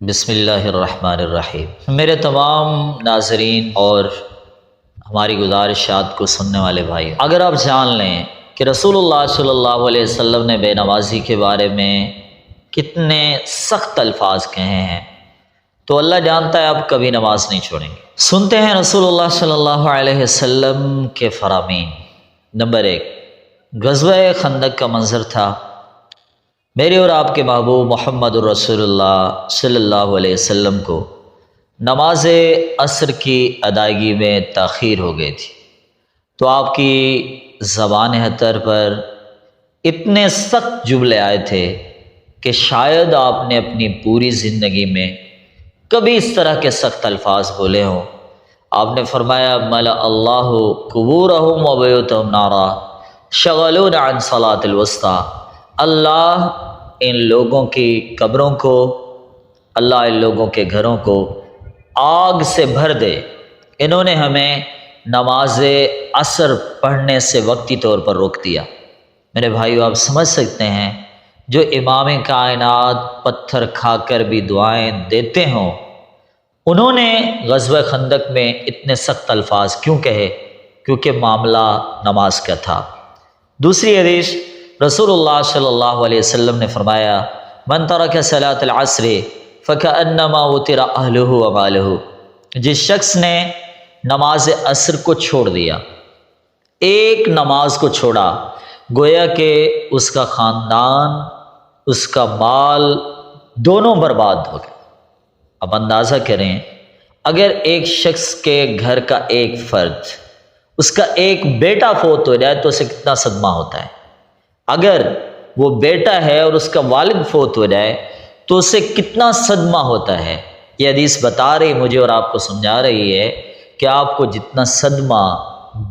بسم اللہ الرحمن الرحیم۔ میرے تمام ناظرین اور ہماری گزارشات کو سننے والے بھائی، اگر آپ جان لیں کہ رسول اللہ صلی اللہ علیہ وسلم نے بے نمازی کے بارے میں کتنے سخت الفاظ کہے ہیں تو اللہ جانتا ہے آپ کبھی نماز نہیں چھوڑیں گے۔ سنتے ہیں رسول اللہ صلی اللہ علیہ وسلم کے فرامین۔ نمبر 1، غزوہ خندق کا منظر تھا۔ میرے اور آپ کے محبوب محمد الرسول اللہ صلی اللہ علیہ وسلم کو نماز عصر کی ادائیگی میں تاخیر ہو گئی تھی، تو آپ کی زبان حتر پر اتنے سخت جملے آئے تھے کہ شاید آپ نے اپنی پوری زندگی میں کبھی اس طرح کے سخت الفاظ بولے ہوں۔ آپ نے فرمایا ملأ اللہ قبورہم و بیوتہم نارا شغلون عن صلاۃ الوسطی، اللہ ان لوگوں کی قبروں کو، اللہ ان لوگوں کے گھروں کو آگ سے بھر دے، انہوں نے ہمیں نماز عصر پڑھنے سے وقتی طور پر روک دیا۔ میرے بھائیو، آپ سمجھ سکتے ہیں جو امام کائنات پتھر کھا کر بھی دعائیں دیتے ہوں، انہوں نے غزوہ خندق میں اتنے سخت الفاظ کیوں کہے؟ کیونکہ معاملہ نماز کا تھا۔ دوسری حدیث، رسول اللہ صلی اللہ علیہ وسلم نے فرمایا من ترک صلاۃ العصر فکأنما وطر اہلہ ومالہ، جس شخص نے نماز عصر کو چھوڑ دیا، ایک نماز کو چھوڑا، گویا کہ اس کا خاندان، اس کا مال دونوں برباد ہو گئے۔ اب اندازہ کریں، اگر ایک شخص کے گھر کا ایک فرد، اس کا ایک بیٹا فوت ہو جائے تو اسے کتنا صدمہ ہوتا ہے۔ اگر وہ بیٹا ہے اور اس کا والد فوت ہو جائے تو اسے کتنا صدمہ ہوتا ہے۔ یہ حدیث بتا رہی مجھے اور آپ کو سمجھا رہی ہے کہ آپ کو جتنا صدمہ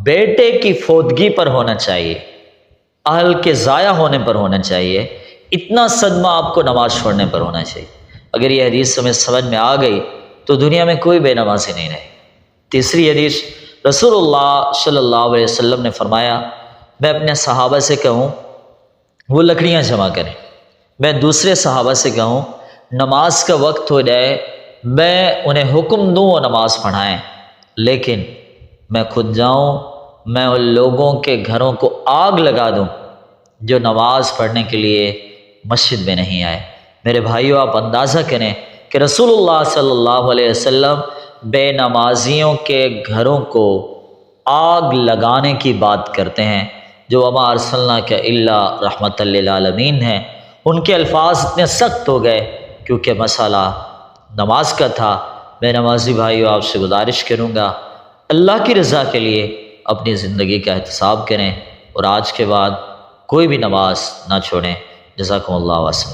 بیٹے کی فوتگی پر ہونا چاہیے، اہل کے ضائع ہونے پر ہونا چاہیے، اتنا صدمہ آپ کو نماز چھوڑنے پر ہونا چاہیے۔ اگر یہ حدیث ہمیں سمجھ میں آ گئی تو دنیا میں کوئی بے نمازی نہیں رہے۔ تیسری حدیث، رسول اللہ صلی اللہ علیہ وسلم نے فرمایا میں اپنے صحابہ سے کہوں وہ لکڑیاں جمع کریں، میں دوسرے صحابہ سے کہوں نماز کا وقت ہو جائے میں انہیں حکم دوں وہ نماز پڑھائیں، لیکن میں خود جاؤں، میں ان لوگوں کے گھروں کو آگ لگا دوں جو نماز پڑھنے کے لیے مسجد میں نہیں آئے۔ میرے بھائیو، آپ اندازہ کریں کہ رسول اللہ صلی اللہ علیہ وسلم بے نمازیوں کے گھروں کو آگ لگانے کی بات کرتے ہیں، جو وما ارسلناک الا رحمۃ للعالمین ہیں۔ ان کے الفاظ اتنے سخت ہو گئے کیونکہ مسئلہ نماز کا تھا۔ میں نمازی بھائیو آپ سے گزارش کروں گا اللہ کی رضا کے لیے اپنی زندگی کا احتساب کریں اور آج کے بعد کوئی بھی نماز نہ چھوڑیں۔ جزاکم اللہ واسع۔